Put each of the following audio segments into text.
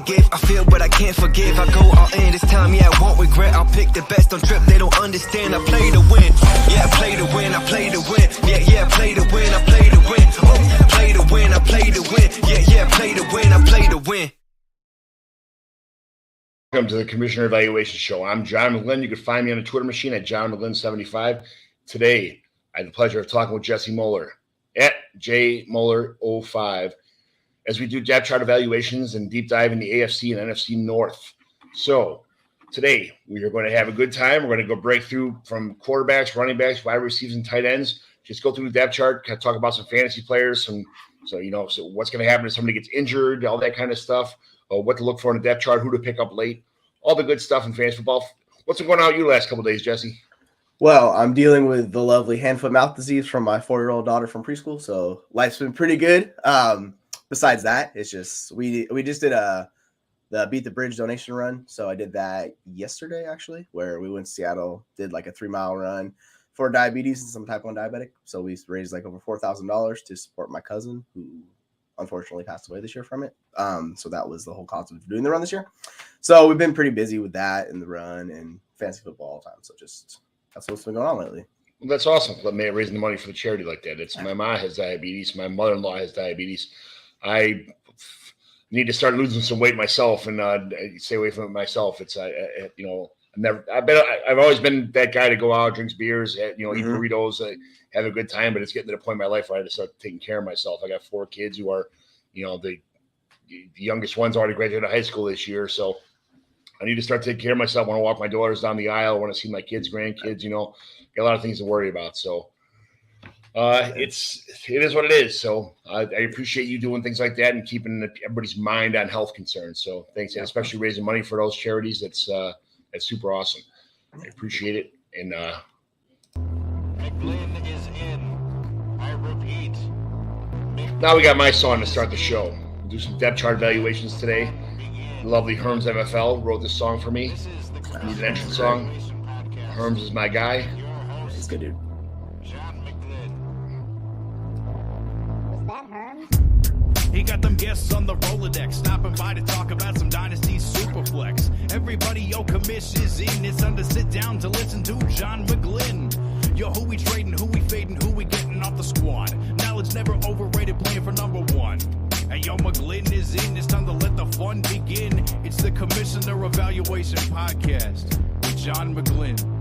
give. I feel but I can't forgive. I go all in this time, yeah, I won't regret. I'll pick the best on trip, they don't understand. I play to win, yeah, I play to win, I play to win. Yeah, I play to win, I play to win. Oh, play to win, I play to win. Yeah, I play to win, I play to win. Welcome to the Commissioner Evaluation Show. I'm John McGlynn. You can find me on the Twitter machine at John McGlynn75. Today, I had the pleasure of talking with Jesse Moeller at JMoeller05 as we do depth chart evaluations and deep dive in the AFC and NFC North. So today, we are going to have a good time. We're going to go break through from quarterbacks, running backs, wide receivers, and tight ends. Just go through the depth chart, kind of talk about some fantasy players, so what's going to happen if somebody gets injured, all that kind of stuff. What to look for in the depth chart, who to pick up late, all the good stuff in fantasy football. What's been going on with you the last couple of days, Jesse? Well, I'm dealing with the lovely hand-foot-mouth disease from my 4-year-old daughter from preschool, so life's been pretty good. Besides that, it's just we just did the Beat the Bridge donation run, so I did that yesterday actually, where we went to Seattle, did like a 3-mile run for diabetes and some type 1 diabetic. So we raised like over $4,000 to support my cousin who unfortunately passed away this year from it. So that was the whole concept of doing the run this year. So we've been pretty busy with that and the run and fantasy football all the time. So just that's what's been going on lately. Well, that's awesome. Raising the money for the charity like that. It's my mom has diabetes. My mother-in-law has diabetes. I need to start losing some weight myself and stay away from it myself. It's I've always been that guy to go out, drinks beers, eat burritos, have a good time. But it's getting to the point in my life where I had to start taking care of myself. I got 4 kids who are, the youngest one's already graduated high school this year, so I need to start taking care of myself. I want to walk my daughters down the aisle. I want to see my kids, grandkids. Got a lot of things to worry about. So it is what it is. So I appreciate you doing things like that and keeping everybody's mind on health concerns. So thanks, and especially raising money for those charities. That's super awesome. I appreciate it. And McGlynn is in. I repeat. Now we got my song to start the show. We'll do some depth chart evaluations today. The lovely Herms MFL wrote this song for me. I need an entrance song. Herms is my guy. He's good, dude. He got them guests on the Rolodex, stopping by to talk about some Dynasty Superflex. Everybody, yo, commish is in. It's time to sit down to listen to John McGlynn. Yo, who we trading, who we fading, who we getting off the squad. Knowledge never overrated, playing for number 1. Hey, yo, McGlynn is in. It's time to let the fun begin. It's the Commissioner Evaluation Podcast with John McGlynn.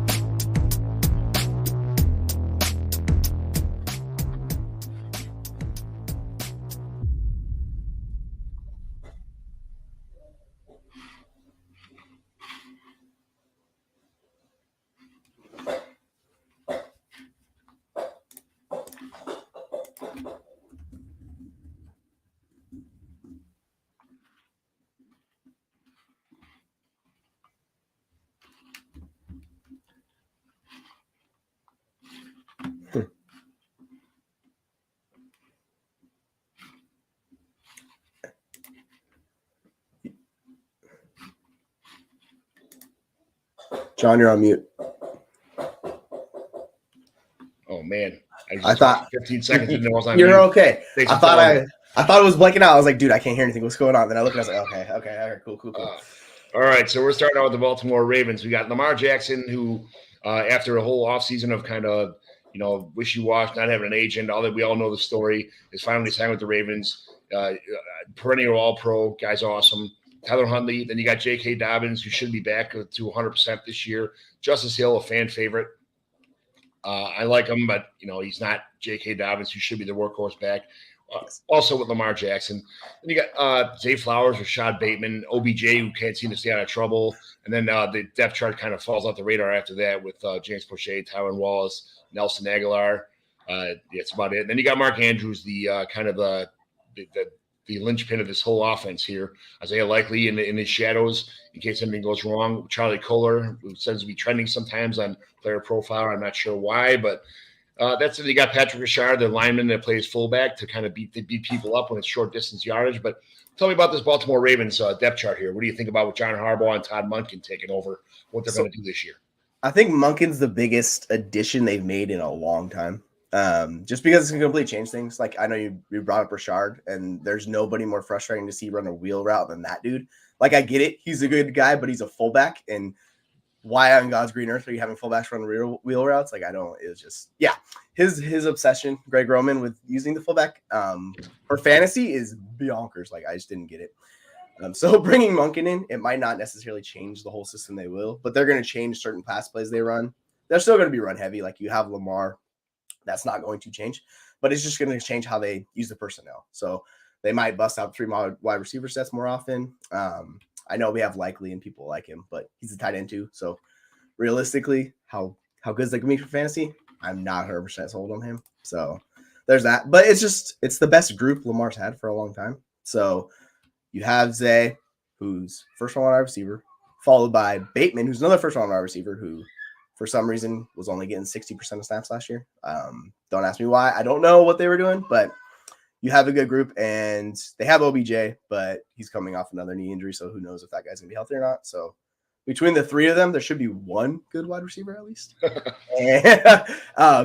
John, you're on mute. oh man, I thought 15 seconds and it was on. You're mute. okay. Thanks I for thought telling me. I thought it was blanking out. I was like, dude, I can't hear anything. What's going on? Then I looked and I was like, okay, all right, cool. All right, so we're starting out with the Baltimore Ravens. We got Lamar Jackson, who after a whole offseason of kind of wishy-washy, not having an agent, we all know the story, is finally signed with the Ravens. Perennial All-Pro, guy's awesome. Tyler Huntley. Then you got J.K. Dobbins, who should be back to 100% this year. Justice Hill, a fan favorite. I like him, but he's not J.K. Dobbins, who should be the workhorse back. Also with Lamar Jackson. Then you got Zay Flowers, Rashad Bateman, OBJ, who can't seem to stay out of trouble. And then the depth chart kind of falls off the radar after that with James Prochet, Tyron Wallace, Nelson Aguilar. That's about it. And then you got Mark Andrews, the kind of the linchpin of this whole offense here. Isaiah Likely in his shadows in case anything goes wrong. Charlie Kohler, who says to be trending sometimes on player profile. I'm not sure why, but that's it. You got Patrick Richard, the lineman that plays fullback, to kind of beat people up when it's short distance yardage. But tell me about this Baltimore Ravens depth chart here. What do you think about with John Harbaugh and Todd Monken taking over, what they're going to do this year? I think Monken's the biggest addition they've made in a long time. Just because it's going to completely change things. Like, I know you brought up Richard, and there's nobody more frustrating to see run a wheel route than that dude. Like, I get it. He's a good guy, but he's a fullback. And why on God's green earth are you having fullbacks run real wheel routes? Like, I don't. It was just, yeah. His obsession, Greg Roman, with using the fullback for fantasy is bonkers. Like, I just didn't get it. So bringing Monken in, it might not necessarily change the whole system. They will, but they're going to change certain pass plays they run. They're still going to be run heavy. Like, you have Lamar. That's not going to change, but it's just going to change how they use the personnel. So they might bust out 3 wide receiver sets more often. I know we have Likely and people like him, but he's a tight end too. So realistically, how good is that going to be for fantasy? I'm not 100% sold on him. So there's that. But it's the best group Lamar's had for a long time. So you have Zay, who's first round wide receiver, followed by Bateman, who's another first round wide receiver who, for some reason, was only getting 60% of snaps last year. Don't ask me why. I don't know what they were doing, but you have a good group, and they have OBJ, but he's coming off another knee injury, so who knows if that guy's going to be healthy or not. So between the 3 of them, there should be one good wide receiver at least.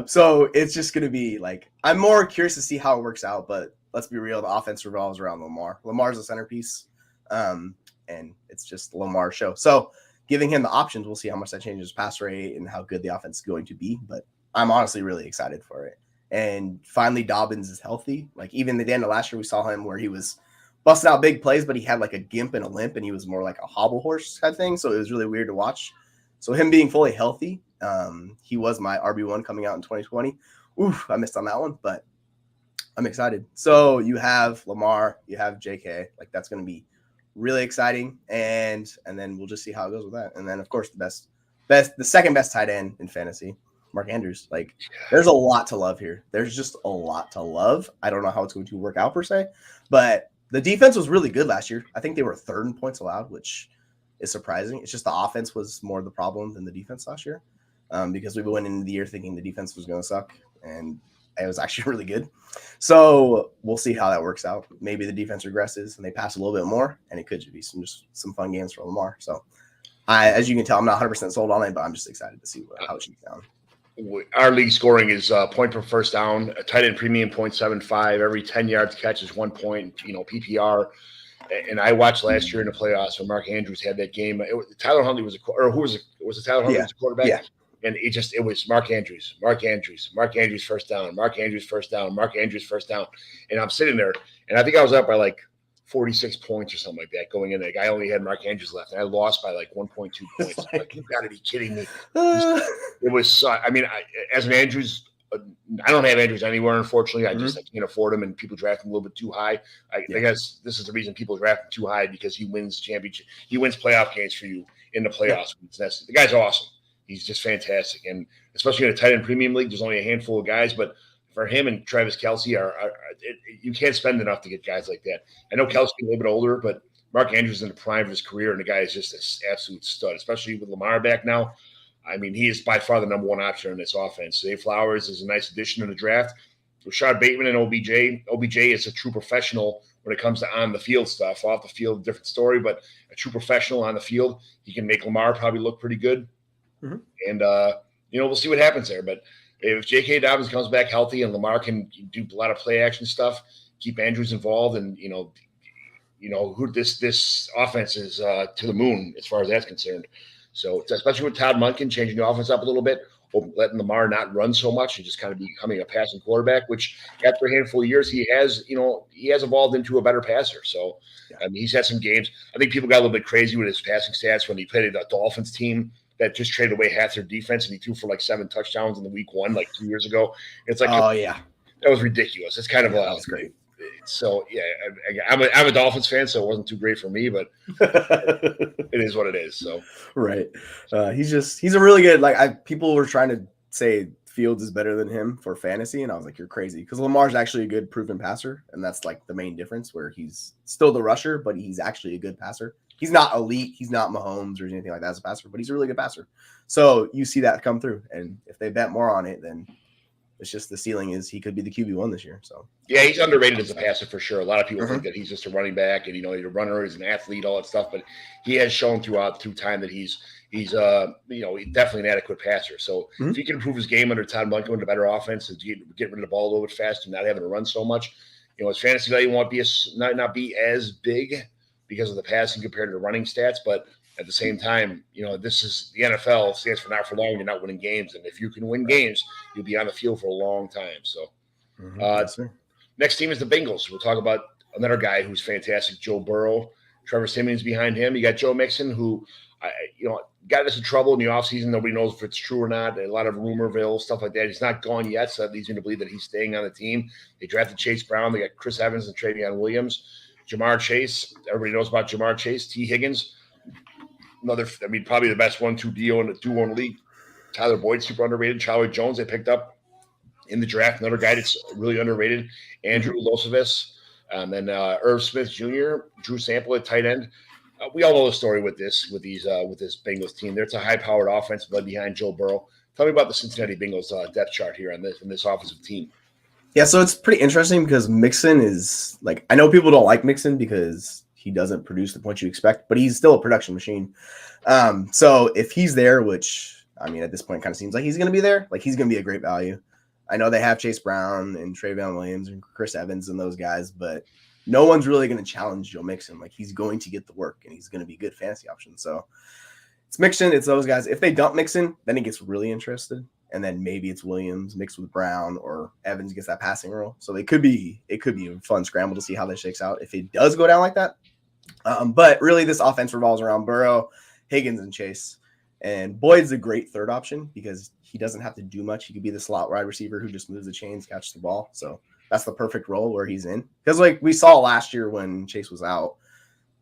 So it's just going to be like, I'm more curious to see how it works out, but let's be real, the offense revolves around Lamar. Lamar's the centerpiece, and it's just the Lamar show. So giving him the options, we'll see how much that changes pass rate and how good the offense is going to be. But I'm honestly really excited for it. And finally, Dobbins is healthy. Like, even the end of last year, we saw him where he was busting out big plays, but he had like a gimp and a limp, and he was more like a hobble horse type thing. So it was really weird to watch. So him being fully healthy, he was my RB1 coming out in 2020. Oof, I missed on that one, but I'm excited. So you have Lamar, you have JK. Like, that's going to be really exciting. And then we'll just see how it goes with that. And then, of course, the second best tight end in fantasy, Mark Andrews. Like, there's a lot to love here. There's just a lot to love. I don't know how it's going to work out per se, but the defense was really good last year. I think they were 3rd in points allowed, which is surprising. It's just the offense was more the problem than the defense last year, because we went into the year thinking the defense was going to suck, and it was actually really good. So we'll see how that works out. Maybe the defense regresses and they pass a little bit more, and it could be some fun games for Lamar. So as you can tell, I'm not 100% sold on it, but I'm just excited to see how it shakes down. Our league scoring is point per first down, a tight end premium 0.75. Every 10 yards catch is 1 point, PPR. And I watched last year in the playoffs when Mark Andrews had that game. Tyler Huntley was Tyler Huntley was a quarterback? Yeah. And it was Mark Andrews first down, Mark Andrews first down. And I'm sitting there, and I think I was up by like 46 points or something like that going in. Like, I only had Mark Andrews left, and I lost by like 1.2 points. Like, you've got to be kidding me. It was, as an Andrews, I don't have Andrews anywhere, unfortunately. I can't afford him, and people draft him a little bit too high. I guess this is the reason people draft him too high, because he wins championship. He wins playoff games for you in the playoffs. Yeah. The guy's awesome. He's just fantastic. And especially in a tight end premium league, there's only a handful of guys, but for him and Travis Kelce, you can't spend enough to get guys like that. I know Kelce a little bit older, but Mark Andrews is in the prime of his career, and the guy is just an absolute stud, especially with Lamar back now. I mean, he is by far the number 1 option in this offense. Zay Flowers is a nice addition in the draft. Rashad Bateman and OBJ. OBJ is a true professional when it comes to on-the-field stuff. Off the field, different story, but a true professional on the field. He can make Lamar probably look pretty good. Mm-hmm. And, we'll see what happens there. But if J.K. Dobbins comes back healthy and Lamar can do a lot of play-action stuff, keep Andrews involved, and, who this offense is to the moon as far as that's concerned. So especially with Todd Monken changing the offense up a little bit, or letting Lamar not run so much and just kind of becoming a passing quarterback, which after a handful of years he has evolved into a better passer. So I mean, he's had some games. I think people got a little bit crazy with his passing stats when he played the Dolphins team that just traded away half their defense, and he threw for like 7 touchdowns in the week 1, like 2 years ago. It's like, that was ridiculous. It's kind of that was great. So I'm a Dolphins fan, so it wasn't too great for me, but it is what it is. So right, he's a really good. People were trying to say Fields is better than him for fantasy, and I was like, you're crazy, because Lamar's actually a good proven passer, and that's like the main difference, where he's still the rusher, but he's actually a good passer. He's not elite, he's not Mahomes or anything like that as a passer, but he's a really good passer. So you see that come through, and if they bet more on it, then it's just the ceiling is he could be the QB1 this year. So yeah, he's underrated as a passer for sure. A lot of people think that he's just a running back, and he's a runner, he's an athlete, all that stuff. But he has shown through time that he's definitely an adequate passer. So if he can improve his game under Todd Monken with a better offense and get rid of the ball a little bit faster and not having to run so much, his fantasy value won't be not be as big. because of the passing compared to running stats. But at the same time, this is the NFL, stands for not for long. You're not winning games. And if you can win games, you'll be on the field for a long time. So Yes, sir. next team is the Bengals. We'll talk about another guy who's fantastic, Joe Burrow. Trevor Siemian's behind him. You got Joe Mixon, who, got us in trouble in the offseason. Nobody knows if it's true or not. A lot of rumorville, stuff like that. He's not gone yet, so that leads me to believe that he's staying on the team. They drafted Chase Brown. They got Chris Evans and Travion Williams. Jamar Chase. Everybody knows about Jamar Chase. T. Higgins. Probably the best 1-2 duo in the league. Tyler Boyd, super underrated. Charlie Jones, they picked up in the draft. Another guy that's really underrated. Andrew Losovis. And then Irv Smith Jr., Drew Sample at tight end. We all know the story with this Bengals team. It's a high-powered offense led behind Joe Burrow. Tell me about the Cincinnati Bengals depth chart here in this offensive team. Yeah, so it's pretty interesting because Mixon is I know people don't like Mixon because he doesn't produce the points you expect, but he's still a production machine. So if he's there, which at this point kind of seems like he's going to be there, he's going to be a great value. I know they have Chase Brown and Travion Williams and Chris Evans and those guys, but no one's really going to challenge Joe Mixon. He's going to get the work and he's going to be a good fantasy option. So it's Mixon, it's those guys. If they dump Mixon, then he gets really interested. And then maybe it's Williams mixed with Brown or Evans gets that passing role. So it could be a fun scramble to see how that shakes out if it does go down like that. But really this offense revolves around Burrow, Higgins, and Chase. And Boyd's a great third option because he doesn't have to do much. He could be the slot wide receiver who just moves the chains, catches the ball. So that's the perfect role where he's in. Because we saw last year when Chase was out,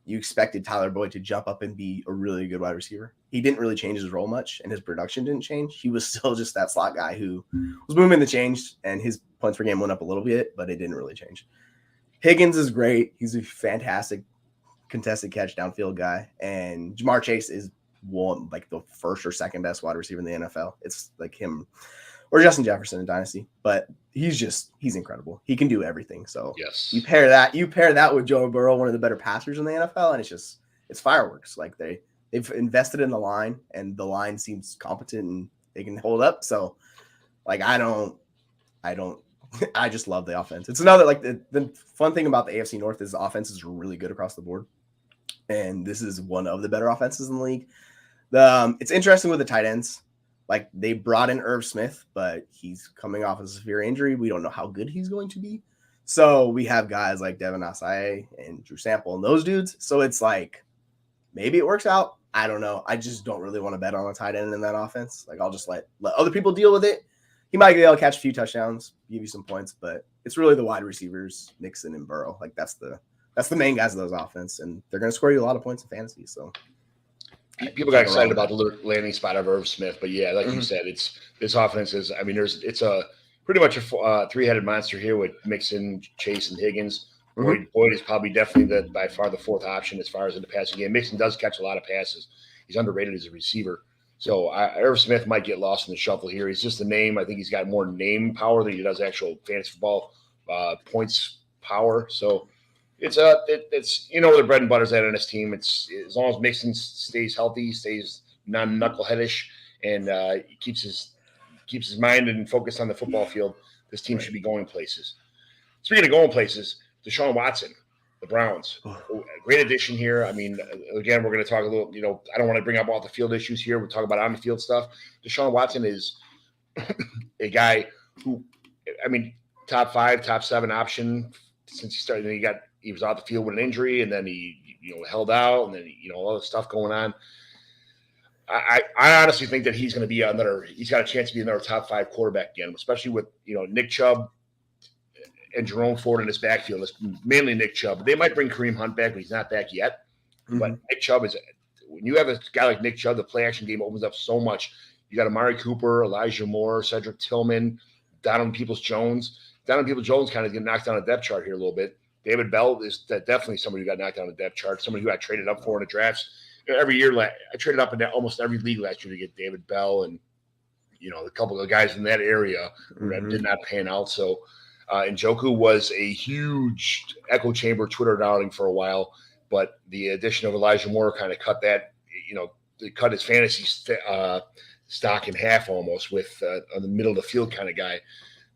you expected Tyler Boyd to jump up and be a really good wide receiver. He didn't really change his role much, and his production didn't change. He was still just that slot guy who was moving the chains, and his points per game went up a little bit, but it didn't really change. Higgins is great. He's a fantastic contested catch downfield guy, and Jamar Chase is the first or second best wide receiver in the NFL. It's him or Justin Jefferson in Dynasty, but he's incredible. He can do everything. So yes, you pair that with Joe Burrow, one of the better passers in the NFL, and it's fireworks. They've invested in the line, and the line seems competent and they can hold up. So I just love the offense. It's another the fun thing about the AFC North is the offense is really good across the board, and this is one of the better offenses in the league. It's interesting with the tight ends. They brought in Irv Smith, but he's coming off a severe injury. We don't know how good he's going to be. So we have guys like Devin Asai and Drew Sample and those dudes. So it's maybe it works out. I don't know. I just don't really want to bet on a tight end in that offense. I'll just let other people deal with it. He might be able to catch a few touchdowns, give you some points, but it's really the wide receivers, Mixon and Burrow. That's the main guys of those offense, and they're going to score you a lot of points in fantasy. So people got excited about the landing spot of Irv Smith, but yeah, like you said, this offense is. It's a pretty much a three-headed monster here with Mixon, Chase, and Higgins. Boyd is probably definitely by far the fourth option as far as in the passing game. Mixon does catch a lot of passes. He's underrated as a receiver. So Irv Smith might get lost in the shuffle here. He's just a name. I think he's got more name power than he does actual fantasy football points power. So it's where the bread and butter's at on this team. It's as long as Mixon stays healthy, stays non-knuckleheadish, and keeps his mind and focused on the football field, this team should be going places. Speaking of going places, Deshaun Watson, the Browns, great addition here. Again, we're going to talk a little, I don't want to bring up all the field issues here. We'll talk about on the field stuff. Deshaun Watson is a guy who, top 5, top 7 option since he started. He was out the field with an injury, and then he, held out, and then, all the stuff going on. I honestly think that he's got a chance to be another top 5 quarterback again, especially with, Nick Chubb and Jerome Ford in his backfield. It's mainly Nick Chubb. They might bring Kareem Hunt back, but he's not back yet. Mm-hmm. But Nick Chubb when you have a guy like Nick Chubb, the play action game opens up so much. You got Amari Cooper, Elijah Moore, Cedric Tillman, Donovan Peoples-Jones. Donovan Peoples-Jones kind of getting knocked down the depth chart here a little bit. David Bell is definitely somebody who got knocked down the depth chart, somebody who got traded up for in the drafts. Every year, I traded up in almost every league last year to get David Bell and, a couple of guys in that area that did not pan out. So, Njoku was a huge echo chamber Twitter darling for a while, but the addition of Elijah Moore kind of cut that, cut his fantasy stock in half almost with on the middle of the field kind of guy.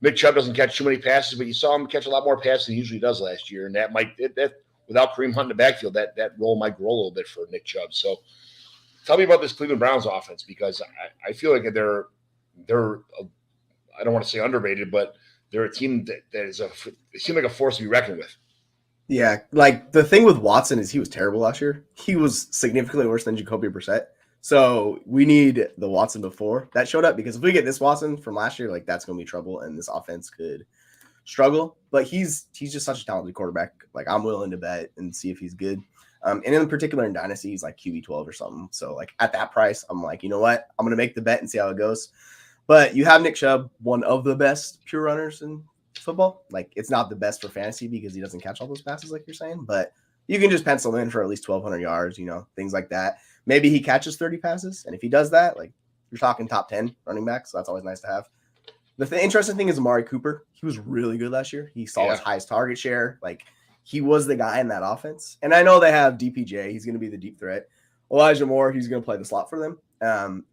Nick Chubb doesn't catch too many passes, but you saw him catch a lot more passes than he usually does last year, and that without Kareem Hunt in the backfield, that role might grow a little bit for Nick Chubb. So tell me about this Cleveland Browns offense, because I feel like they're I don't want to say underrated, but they're a team that they seem like a force to be reckoned with. Yeah, like the thing with Watson is he was terrible last year. He was significantly worse than Jacoby Brissett. So we need the Watson before that showed up, because if we get this Watson from last year, like that's going to be trouble, and this offense could struggle. But he's just such a talented quarterback. Like I'm willing to bet and see if he's good. And in particular in Dynasty, he's like QB12 or something. So like at that price, I'm like, you know what? I'm going to make the bet and see how it goes. But you have Nick Chubb, one of the best pure runners in football. Like it's not the best for fantasy because he doesn't catch all those passes like you're saying, but you can just pencil in for at least 1,200 yards, things like that. Maybe he catches 30 passes. And if he does that, like you're talking top 10 running back. So that's always nice to have. The interesting thing is Amari Cooper. He was really good last year. He saw his highest target share. Like he was the guy in that offense. And I know they have DPJ. He's going to be the deep threat. Elijah Moore, he's going to play the slot for them.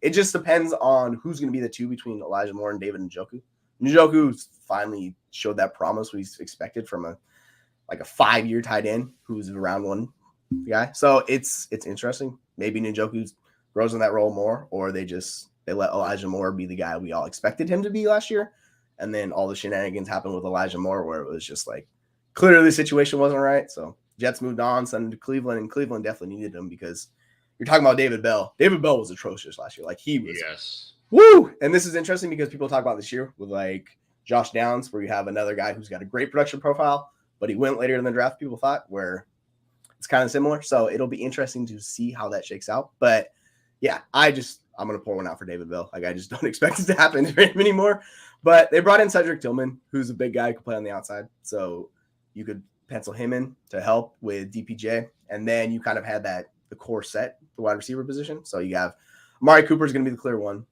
It just depends on who's going to be the two between Elijah Moore and David Njoku. Njoku finally showed that promise we expected from a 5-year tight end who's a round one guy. So it's interesting. Maybe Njoku grows in that role more, or they let Elijah Moore be the guy we all expected him to be last year. And then all the shenanigans happened with Elijah Moore where it was just like clearly the situation wasn't right. So Jets moved on, sent him to Cleveland, and Cleveland definitely needed him because you're talking about David Bell. David Bell was atrocious last year. Like he was woo. And this is interesting because people talk about this year with like Josh Downs, where you have another guy who's got a great production profile, but he went later in the draft, people thought, where it's kind of similar. So it'll be interesting to see how that shakes out. But yeah, I'm going to pour one out for David Bell. Like I just don't expect it to happen for him anymore. But they brought in Cedric Tillman, who's a big guy who can play on the outside. So you could pencil him in to help with DPJ. And then you kind of had the core set, the wide receiver position. So you have Amari Cooper is going to be the clear one.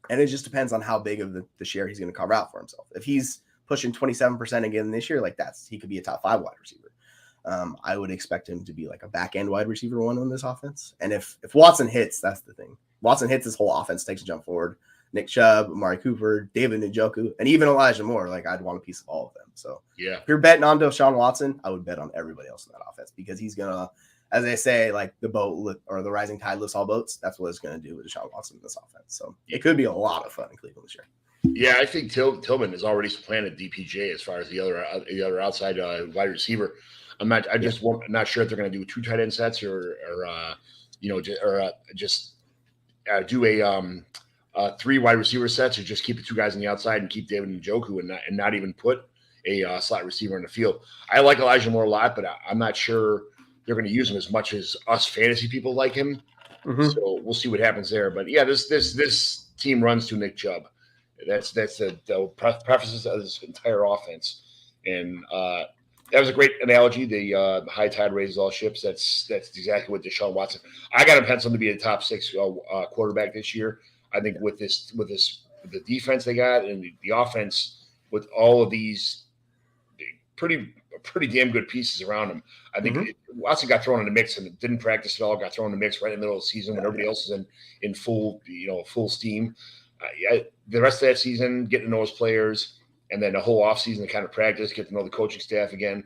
And it just depends on how big of the share he's going to carve out for himself. If he's pushing 27% again this year, like he could be a top 5 wide receiver. I would expect him to be like a back end wide receiver one on this offense. And if Watson hits, that's the thing. Watson hits, this whole offense takes a jump forward. Nick Chubb, Amari Cooper, David Njoku, and even Elijah Moore. Like I'd want a piece of all of them. So yeah, if you're betting on Deshaun Watson, I would bet on everybody else in that offense because he's gonna, as they say, like the boat or the rising tide lifts all boats. That's what it's gonna do with Deshaun Watson in this offense. So it could be a lot of fun in Cleveland this year. Yeah, I think Tillman has already supplanted DPJ as far as the other outside wide receiver. I'm not not sure if they're going to do 2 tight end sets or do a 3 wide receiver sets, or just keep the 2 guys on the outside and keep David Njoku and not even put a slot receiver in the field. I like Elijah Moore a lot, but I'm not sure they're going to use him as much as us fantasy people like him. Mm-hmm. So we'll see what happens there. But yeah, this team runs to Nick Chubb. That's the prefaces of this entire offense, and that was a great analogy. The high tide raises all ships. That's exactly what Deshaun Watson. I got him penciled to be a top 6 quarterback this year. I think with the defense they got and the offense with all of these pretty damn good pieces around him. I think Watson got thrown in the mix and didn't practice at all. Got thrown in the mix right in the middle of the season when everybody else is in full steam. The rest of that season, getting to know his players, and then the whole offseason to kind of practice, get to know the coaching staff again.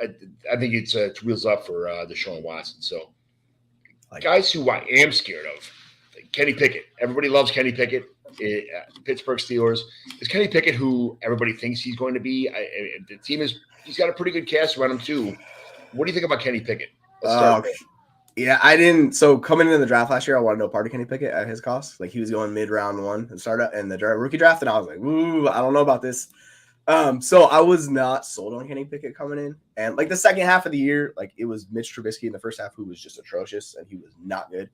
I think it's wheels up for Deshaun Watson. So, guys who I am scared of, Kenny Pickett. Everybody loves Kenny Pickett. Pittsburgh Steelers. Is Kenny Pickett who everybody thinks he's going to be? The team he's got a pretty good cast around him too. What do you think about Kenny Pickett? Yeah, I didn't. So coming into the draft last year, I wanted no part of Kenny Pickett at his cost. Like he was going mid-round 1 and startup and the rookie draft, and I was like, ooh, I don't know about this. So I was not sold on Kenny Pickett coming in. And like the second half of the year, like it was Mitch Trubisky in the first half who was just atrocious and he was not good.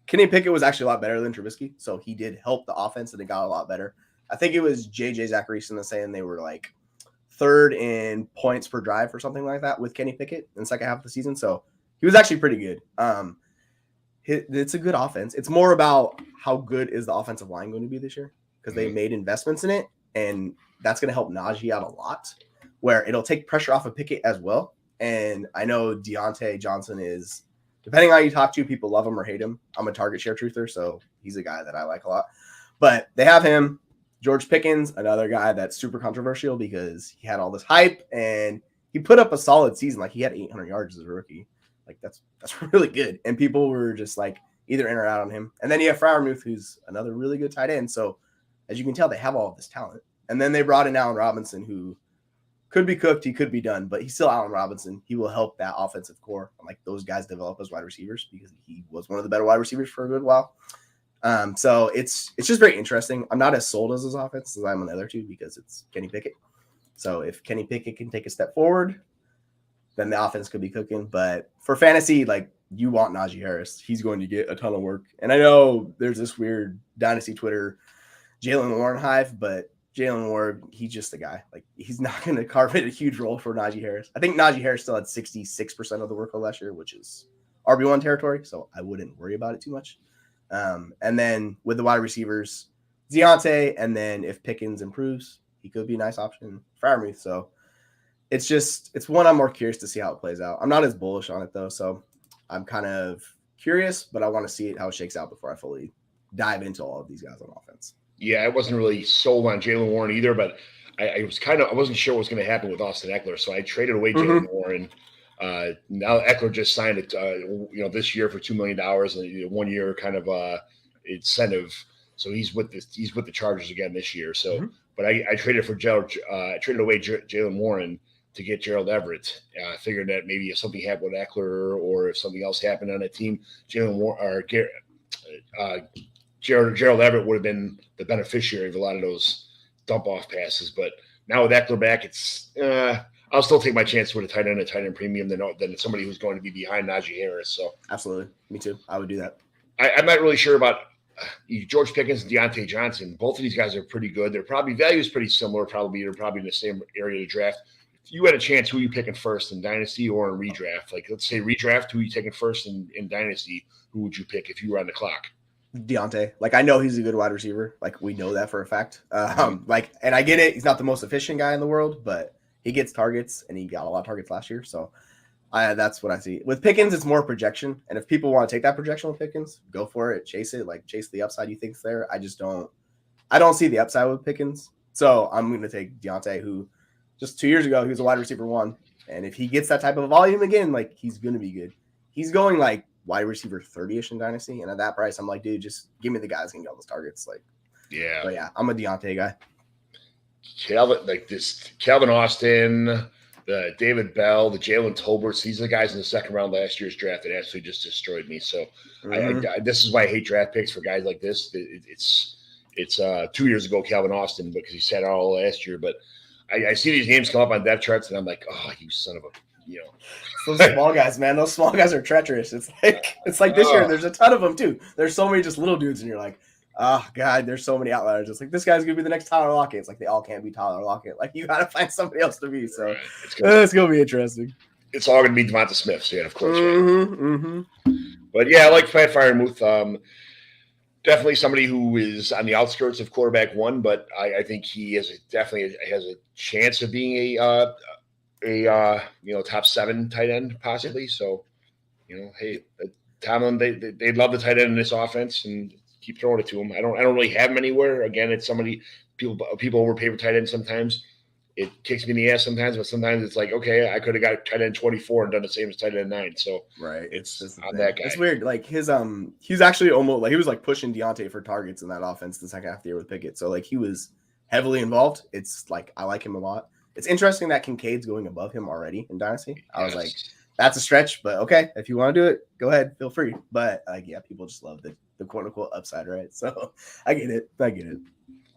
Kenny Pickett was actually a lot better than Trubisky, so he did help the offense and it got a lot better. I think it was J.J. Zacharyson saying they were like 3rd in points per drive or something like that with Kenny Pickett in the second half of the season. So he was actually pretty good. It's a good offense. It's more about how good is the offensive line going to be this year because they made investments in it, and that's going to help Najee out a lot, where it'll take pressure off of Pickett as well. And I know Deontay Johnson is, depending on how you talk to, people love him or hate him. I'm a target share truther, so he's a guy that I like a lot. But they have him. George Pickens, another guy that's super controversial because he had all this hype and he put up a solid season. Like he had 800 yards as a rookie. Like that's really good. And people were just like either in or out on him. And then you have Freiermuth, who's another really good tight end. So as you can tell, they have all of this talent. And then they brought in Allen Robinson, who could be cooked. He could be done, but he's still Allen Robinson. He will help that offensive core. Like those guys develop as wide receivers because he was one of the better wide receivers for a good while. So it's just very interesting. I'm not as sold as his offense as I'm on the other two because it's Kenny Pickett. So if Kenny Pickett can take a step forward, then the offense could be cooking. But for fantasy, like you want Najee Harris. He's going to get a ton of work. And I know there's this weird dynasty Twitter Jalen Warren hive, but Jalen Warren, he's just a guy. Like he's not going to carve it a huge role for Najee Harris. I think Najee Harris still had 66% of the workload last year, which is RB1 territory. So I wouldn't worry about it too much. And then with the wide receivers, Deontay, and then if Pickens improves, he could be a nice option. Freiermuth. So it's one I'm more curious to see how it plays out. I'm not as bullish on it though, so I'm kind of curious, but I want to see how it shakes out before I fully dive into all of these guys on offense. Yeah, I wasn't really sold on Jalen Warren either, but I wasn't sure what was going to happen with Austin Eckler, so I traded away Jalen Warren. Now Eckler just signed it, this year for $2 million and 1 year kind of incentive. So he's with the Chargers again this year. So, but I traded away Jalen Warren to get Gerald Everett, figuring that maybe if something happened with Eckler or if something else happened on that team, Gerald Everett would have been the beneficiary of a lot of those dump off passes. But now with Eckler back, I'll still take my chance with a tight end premium than somebody who's going to be behind Najee Harris. So absolutely, me too. I would do that. I'm not really sure about George Pickens and Deontay Johnson. Both of these guys are pretty good. Their value is pretty similar. They're probably in the same area to draft. If you had a chance, who are you picking first in Dynasty or in redraft? Like, let's say redraft, who are you taking first in Dynasty? Who would you pick if you were on the clock? Deontay. Like, I know he's a good wide receiver. Like, we know that for a fact. And I get it. He's not the most efficient guy in the world, but he gets targets, and he got a lot of targets last year. So that's what I see. With Pickens, it's more projection. And if people want to take that projection with Pickens, go for it. Chase it. Like, chase the upside you think's there. I don't see the upside with Pickens. So I'm going to take Deontay, who just 2 years ago, he was a wide receiver 1. And if he gets that type of volume again, like, he's going to be good. He's going, like, wide receiver 30-ish in Dynasty. And at that price, I'm like, dude, just give me the guys who can get all those targets. Like, yeah. But yeah, I'm a Deontay guy. Calvin Austin, the David Bell, the Jalen Tolberts, these are the guys in the second round last year's draft that absolutely just destroyed me. So this is why I hate draft picks for guys like this. It's 2 years ago, Calvin Austin, because he sat out all last year. But I see these names come up on depth charts, and I'm like, oh, you son of a, Those small guys, man. Those small guys are treacherous. It's like this year, there's a ton of them too. There's so many just little dudes, and you're like, oh God, there's so many outliers. It's like, this guy's gonna be the next Tyler Lockett. It's like they all can't be Tyler Lockett. Like, you gotta find somebody else to be. So right. It's gonna be interesting. It's all gonna be Devonta Smith, so yeah, of course. But yeah, I like Pat Freiermuth. Definitely somebody who is on the outskirts of quarterback 1, but I think he definitely has a chance of being a top 7 tight end possibly. So, hey, Tomlin, they love the tight end in this offense and keep throwing it to him. I don't really have him anywhere. Again, it's somebody people overpay for tight end sometimes. It kicks me in the ass sometimes, but sometimes it's like, okay, I could have got tight end 24 and done the same as tight end 9. So right, it's on that guy. It's weird. Like he's actually almost like he was like pushing Deontay for targets in that offense the second half of the year with Pickett. So like he was heavily involved. It's like I like him a lot. It's interesting that Kincaid's going above him already in Dynasty. I was like, that's a stretch, but okay, if you want to do it, go ahead, feel free. But people just love the quote unquote upside, right? So I get it.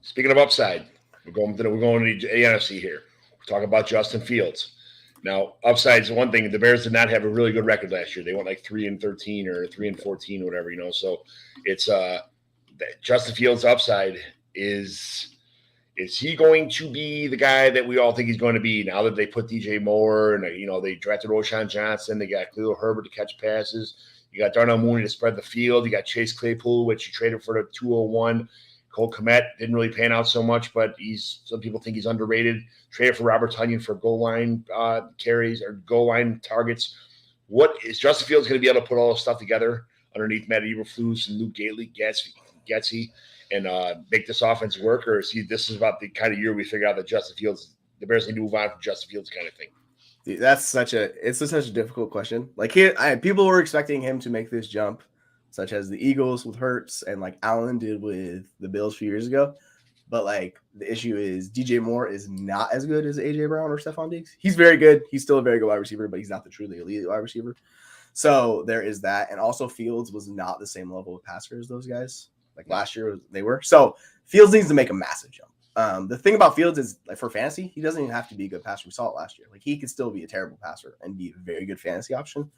Speaking of upside, we're going to the NFC here. We're talking about Justin Fields. Now, upside is one thing. The Bears did not have a really good record last year. They went like 3-13 or 3-14 or whatever, So it's Justin Fields' upside is he going to be the guy that we all think he's going to be now that they put DJ Moore and they drafted Roshan Johnson, they got Khalil Herbert to catch passes, you got Darnell Mooney to spread the field, you got Chase Claypool, which you traded for the 201. Cole Kmet didn't really pan out so much, but some people think he's underrated. Traded for Robert Tonyan for goal line carries or goal line targets. What is Justin Fields going to be able to put all this stuff together underneath Matt Eberflus and Luke Getsy and make this offense work? Or this is about the kind of year we figure out that Justin Fields, the Bears need to move on from Justin Fields kind of thing? Dude, such a difficult question. Like people were expecting him to make this jump, such as the Eagles with Hurts and like Allen did with the Bills a few years ago. But like the issue is DJ Moore is not as good as AJ Brown or Stephon Diggs. He's very good. He's still a very good wide receiver, but he's not the truly elite wide receiver. So there is that. And also Fields was not the same level of passer as those guys. Like last year they were. So Fields needs to make a massive jump. The thing about Fields is like for fantasy, he doesn't even have to be a good passer. We saw it last year. Like he could still be a terrible passer and be a very good fantasy option.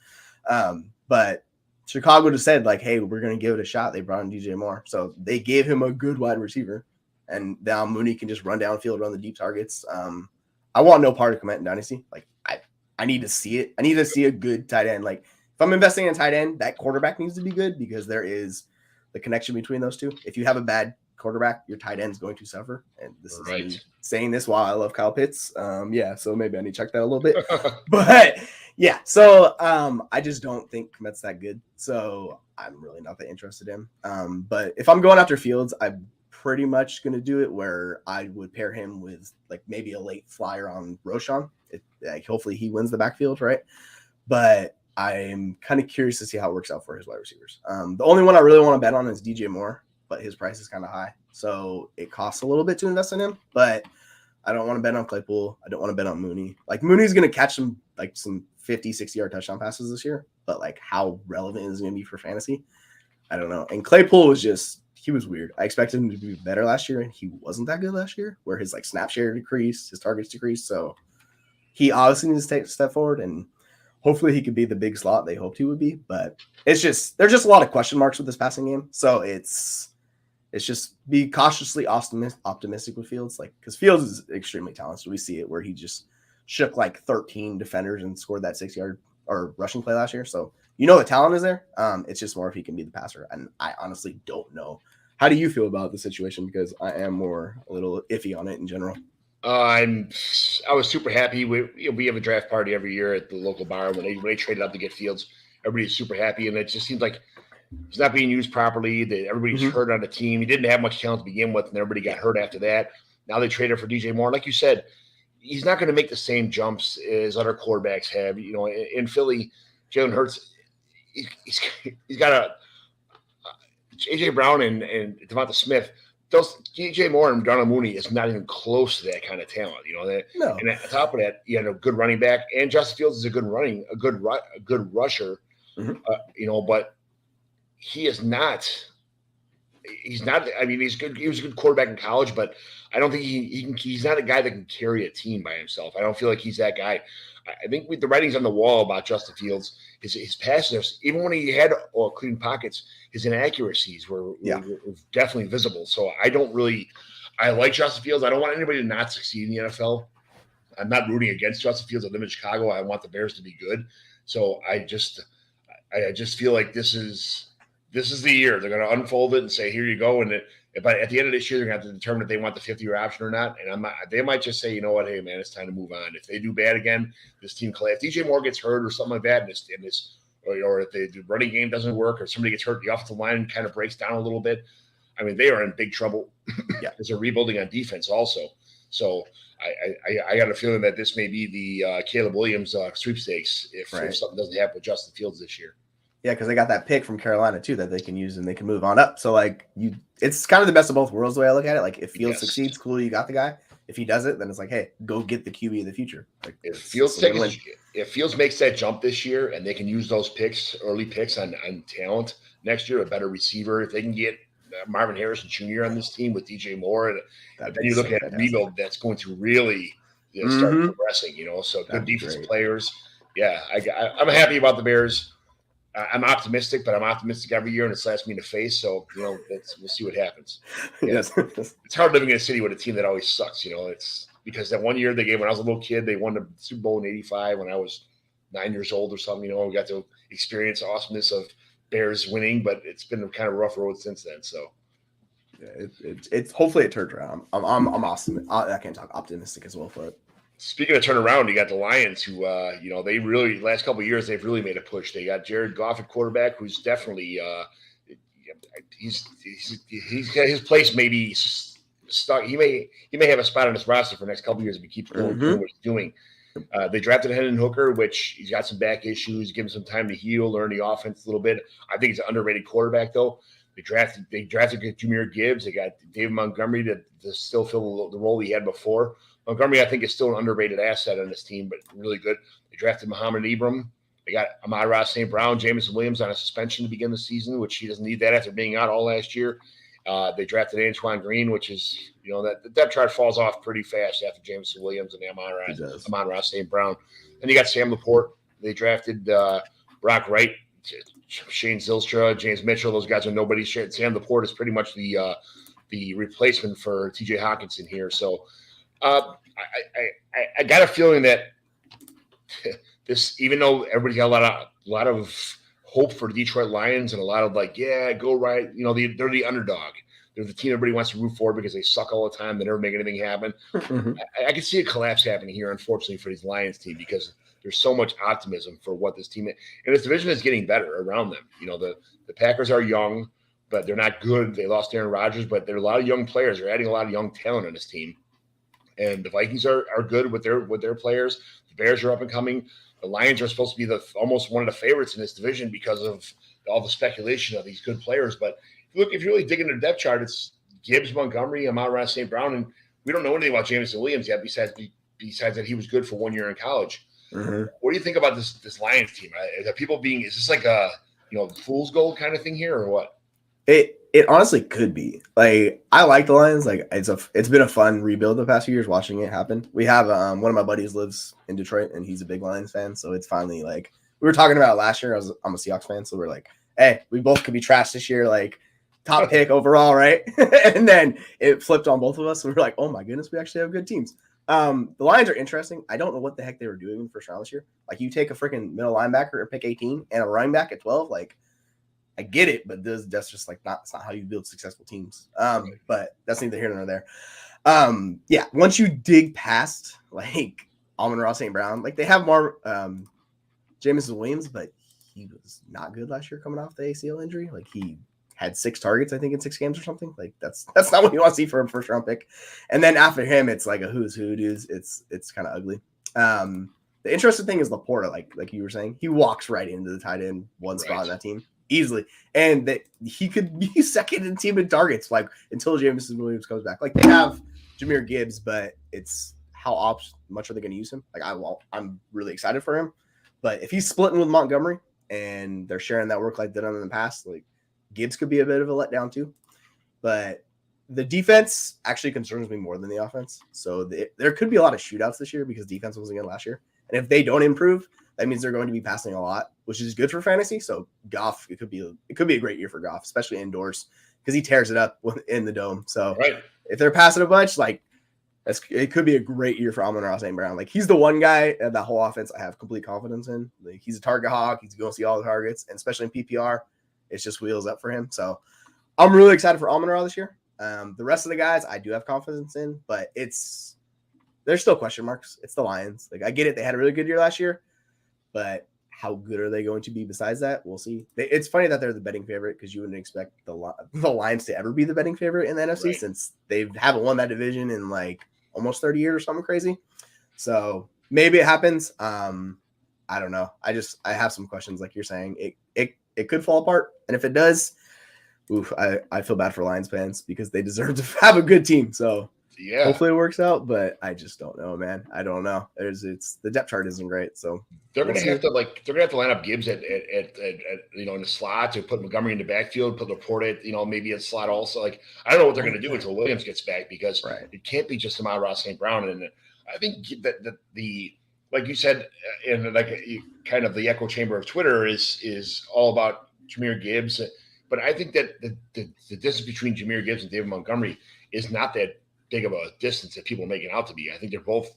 But Chicago just said like, hey, we're going to give it a shot. They brought in DJ Moore. So they gave him a good wide receiver. And now Mooney can just run downfield, run the deep targets. I want no part of Komet in Dynasty. Like I need to see it. I need to see a good tight end. Like if I'm investing in a tight end, that quarterback needs to be good because there is the connection between those two. If you have a bad quarterback, your tight end is going to suffer. And this is me saying this while I love Kyle Pitts. So maybe I need to check that a little bit. But yeah, so I just don't think Komet's that good. So I'm really not that interested in. But if I'm going after Fields, I'm pretty much going to do it where I would pair him with like maybe a late flyer on Roshan. Hopefully he wins the backfield, right? But I'm kind of curious to see how it works out for his wide receivers. The only one I really want to bet on is DJ Moore, but his price is kind of high. So it costs a little bit to invest in him, but I don't want to bet on Claypool. I don't want to bet on Mooney. Like Mooney's going to catch some 50, 60-yard touchdown passes this year, but like how relevant is it going to be for fantasy? I don't know. And Claypool he was weird. I expected him to be better last year, and he wasn't that good last year, where his like snap share decreased, his targets decreased. So he obviously needs to take a step forward, and hopefully he could be the big slot they hoped he would be. But there's just a lot of question marks with this passing game. So it's just be cautiously optimistic with Fields, like because Fields is extremely talented. We see it where he just shook like 13 defenders and scored that 6-yard or rushing play last year. So the talent is there. It's just more if he can be the passer, and I honestly don't know. How do you feel about the situation? Because I am a little iffy on it in general. I was super happy. We have a draft party every year at the local bar when they traded up to get Fields. Everybody's super happy, and it just seems like he's not being used properly. That everybody's hurt on the team. He didn't have much talent to begin with, and everybody got hurt after that. Now they traded for DJ Moore. Like you said, he's not going to make the same jumps as other quarterbacks have. In Philly, Jalen Hurts, he's got a AJ Brown and Devonta Smith. DJ Moore and Darnell Mooney is not even close to that kind of talent. No. And on top of that, you had a good running back, and Justin Fields is a good rusher. But he is not. He's not. I mean, he's good. He was a good quarterback in college, but I don't think he's not a guy that can carry a team by himself. I don't feel like he's that guy. I think with the writing's on the wall about Justin Fields, his passes, even when he had clean pockets, his inaccuracies were definitely visible. So I like Justin Fields. I don't want anybody to not succeed in the NFL. I'm not rooting against Justin Fields. I live in Chicago. I want the Bears to be good. So I just feel like this is the year. They're going to unfold it and say, here you go. But at the end of this year, they're going to have to determine if they want the 50-year option or not. And they might just say, you know what, hey, man, it's time to move on. If they do bad again, this team collapses. If DJ Moore gets hurt or something like that, or if the running game doesn't work or somebody gets hurt, the offensive line kind of breaks down a little bit. I mean, they are in big trouble because they're rebuilding on defense also. So I got a feeling that this may be the Caleb Williams sweepstakes if something doesn't happen with Justin Fields this year. Yeah, because they got that pick from Carolina too that they can use and they can move on up. So it's kind of the best of both worlds the way I look at it. Like if Fields succeeds, cool, you got the guy. If he does it, then it's like, hey, go get the QB of the future. Like if Fields makes that jump this year and they can use those early picks on talent next year, a better receiver, if they can get Marvin Harrison Jr. on this team with DJ Moore, and then you look at rebuild that's going to really start progressing. So good defensive players. Yeah, I'm happy about the Bears. I'm optimistic, but I'm optimistic every year, and it slaps me in the face. So, we'll see what happens. Yeah. Yes. It's hard living in a city with a team that always sucks. It's because that one year when I was a little kid, they won the Super Bowl in '85 when I was 9 years old or something. We got to experience the awesomeness of Bears winning, but it's been a kind of rough road since then. So, yeah, it's hopefully it turns around. I'm awesome. I can't talk optimistic as well for it. Speaking of turnaround, you got the Lions who, they really, last couple of years, they've really made a push. They got Jared Goff at quarterback, who's definitely, he's got his place maybe stuck. He may have a spot on this roster for the next couple of years if he keeps doing what he's doing. They drafted Hendon Hooker, which he's got some back issues. Give him some time to heal, learn the offense a little bit. I think he's an underrated quarterback, though. They drafted Jahmyr Gibbs. They got David Montgomery to still fill the role he had before. Montgomery, I think, is still an underrated asset on this team, but really good. They drafted Muhammad Ibram. They got Amon-Ra St. Brown, Jameson Williams on a suspension to begin the season, which he doesn't need that after being out all last year. They drafted Antoine Green, which is, that the depth chart falls off pretty fast after Jameson Williams and Amon-Ra St. Brown. Then you got Sam Laporte. They drafted Brock Wright, Shane Zylstra, James Mitchell. Those guys are nobody. Sam Laporte is pretty much the replacement for TJ Hawkinson here. So I got a feeling that this, even though everybody got a lot of hope for the Detroit Lions and a lot of go right. They're the underdog. They're the team everybody wants to root for because they suck all the time. They never make anything happen. I can see a collapse happening here, unfortunately, for these Lions team because there's so much optimism for what this team is. And this division is getting better around them. The Packers are young, but they're not good. They lost Aaron Rodgers, but there are a lot of young players. They're adding a lot of young talent on this team. And the Vikings are good with their players. The Bears are up and coming. The Lions are supposed to be almost one of the favorites in this division because of all the speculation of these good players. But if you really dig into the depth chart, it's Gibbs, Montgomery, Amon-Ra St. Brown, and we don't know anything about Jameson Williams yet besides that he was good for 1 year in college. Mm-hmm. What do you think about this Lions team? Is this like a fool's gold kind of thing here or what? It honestly could be. I like the Lions. It's been a fun rebuild the past few years watching it happen. We have one of my buddies lives in Detroit and he's a big Lions fan, so it's finally we were talking about last year. I'm a Seahawks fan, so we're like, hey, we both could be trash this year, top pick overall, right? And then it flipped on both of us, and we're like, oh my goodness, we actually have good teams. The Lions are interesting. I don't know what the heck they were doing in the first round this year. You take a freaking middle linebacker or pick 18 and a running back at 12, I get it, but that's just that's not how you build successful teams. But that's neither here nor there. Once you dig past Amon-Ra St. Brown, they have more Jameson Williams, but he was not good last year coming off the ACL injury. He had 6 targets, I think, in 6 games or something. That's not what you want to see for a first round pick. And then after him, it's a who's who, dudes. It's kind of ugly. The interesting thing is Laporta, like you were saying, he walks right into the tight end spot in that team easily, and that he could be second in team in targets until Jameson Williams comes back. They have Jahmyr Gibbs, but it's how much are they going to use him? I'm really excited for him, but if he's splitting with Montgomery and they're sharing that work like they've done in the past, Gibbs could be a bit of a letdown too. But the defense actually concerns me more than the offense. So there could be a lot of shootouts this year because defense wasn't good last year, and if they don't improve, that means they're going to be passing a lot, which is good for fantasy. So Goff, it could be a great year for Goff, especially indoors, because he tears it up in the dome. So if they're passing a bunch, it could be a great year for Amon-Ra St. Brown. He's the one guy in that whole offense I have complete confidence in. He's a target hog. He's going to see all the targets, and especially in PPR, it's just wheels up for him. So I'm really excited for Amon-Ra this year. The rest of the guys I do have confidence in, but there's still question marks. It's the Lions. I get it. They had a really good year last year. But how good are they going to be besides that? We'll see. It's funny that they're the betting favorite because you wouldn't expect the Lions to ever be the betting favorite in the NFC since they haven't won that division in almost 30 years or something crazy. So maybe it happens. I don't know. I have some questions like you're saying. It could fall apart. And if it does, I feel bad for Lions fans because they deserve to have a good team. So hopefully it works out, but I just don't know, man. I don't know. The depth chart isn't great, so they're gonna have to line up Gibbs at in the slot, or put Montgomery in the backfield, put Laporte at maybe a slot also. I don't know what they're gonna do until Williams gets back because it can't be just Amon-Ra St. Brown. And I think that the like you said in kind of the echo chamber of Twitter is all about Jahmyr Gibbs, but I think that the distance between Jahmyr Gibbs and David Montgomery is not that big of a distance that people make it out to be. I think they're both,